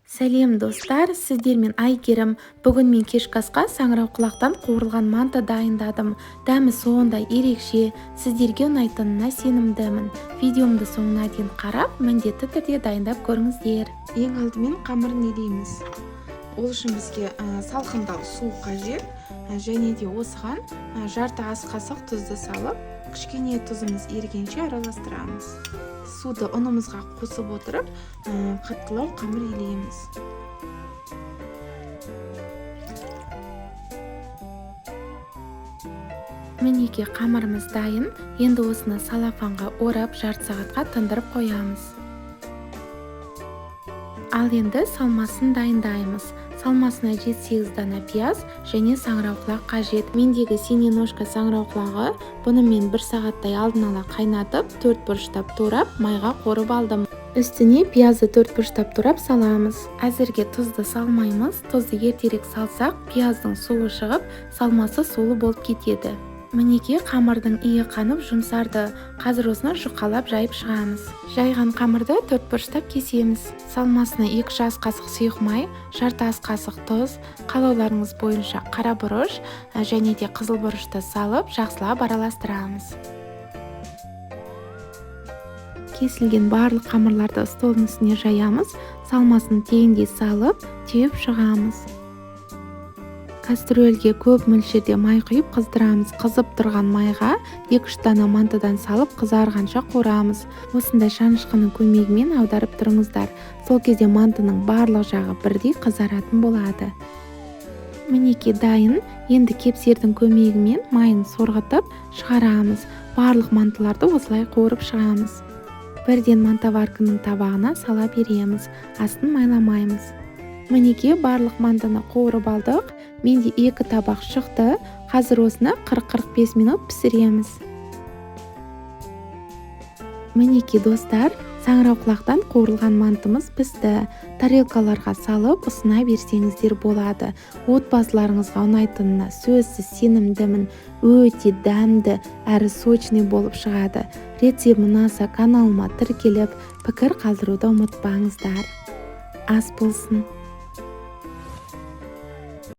Сәлем достар, сіздермен Айгерім. Бүгін мен кешкі асқа саңырауқұлақтан қуырылған манты дайындадым. Дәмі сондай ерекше, сіздерге ұнайтынына сенімдімін. Видеомды соңына дейін қарап, міндетті түрде дайындап көріңіздер. Ең алдымен қамырын илейміз. Ол үшін бізге салқындау су қажет, және де осыған жарты ас қасық тұзды салып, кішкене тұзымыз ергенше араластырамыз. Суды ұнымызға қосып отырып, қаттылау қамыр илейміз. Мінеке қамырымыз дайын. Енді осыны салафанға орап жарты сағатқа тындырып қоямыз. Ал енді салмасын дайындаймыз. Салмасына 7-8 дана пияз және саңырауқұлақ қажет. Мендегі синеножка саңырауқұлағы, бұны мен 1 сағаттай алдын ала қайнатып, 4 бұрыштап турап, майға қорып алдым. Үстіне пиязды 4 бұрыштап турап саламыз. Әзірге тұзды салмаймыз. Тұзды ертерек салсақ, пияздың суы шығып, салмасы солы болып кетеді. Мінеке қамырдың иі қанып жұмсарды. Қазір осыны жұқалап жайып шығамыз. Жайған қамырды 4 бұрыштап кесеміз. Салмасына 2 ас қасық сұйық май, жарты ас қасық тұз, қалауларыңыз бойынша қара бұрыш және де қызыл бұрышты салып, жақсылап араластырамыз. Кесілген барлық қамырларды столдың үстіне жаямыз. Салмасын теңдей салып, түйіп шығамыз. Кастрөлге көп мөлшерде май құйып қыздырамыз. Қызып тұрған майға 2-3 дана мантыдан салып қызарғанша қуырамыз. Осындай шанышқының көмегімен аударып тұрыңыздар. Сол кезде мантының барлық жағы бірдей қызаратын болады. Мінеке дайын. Енді кепсердің көмегімен майын сорғытып шығарамыз. Барлық мантыларды осылай қуырып шығамыз. Бірден мантаварканың табағына сала береміз. Астын майламаймыз. Мінеке барлық мантыны қуырып алдық. Менде 2 табақ шықты. Қазір осыны 40-45 минут пісіреміз. Мінеке достар, саңырауқұлақтан қуырылған мантымыз пісті. Тарелкаларға салып ұсына берсеңіздер болады. Отбасыларыңызға ұнайтынына сөзсіз сенімдімін. Өте дәмді әрі сочный болып шығады. Рецепт ұнаса каналыма тіркеліп, пікір қалдыруды ұмытпаңыздар. Ас болсын.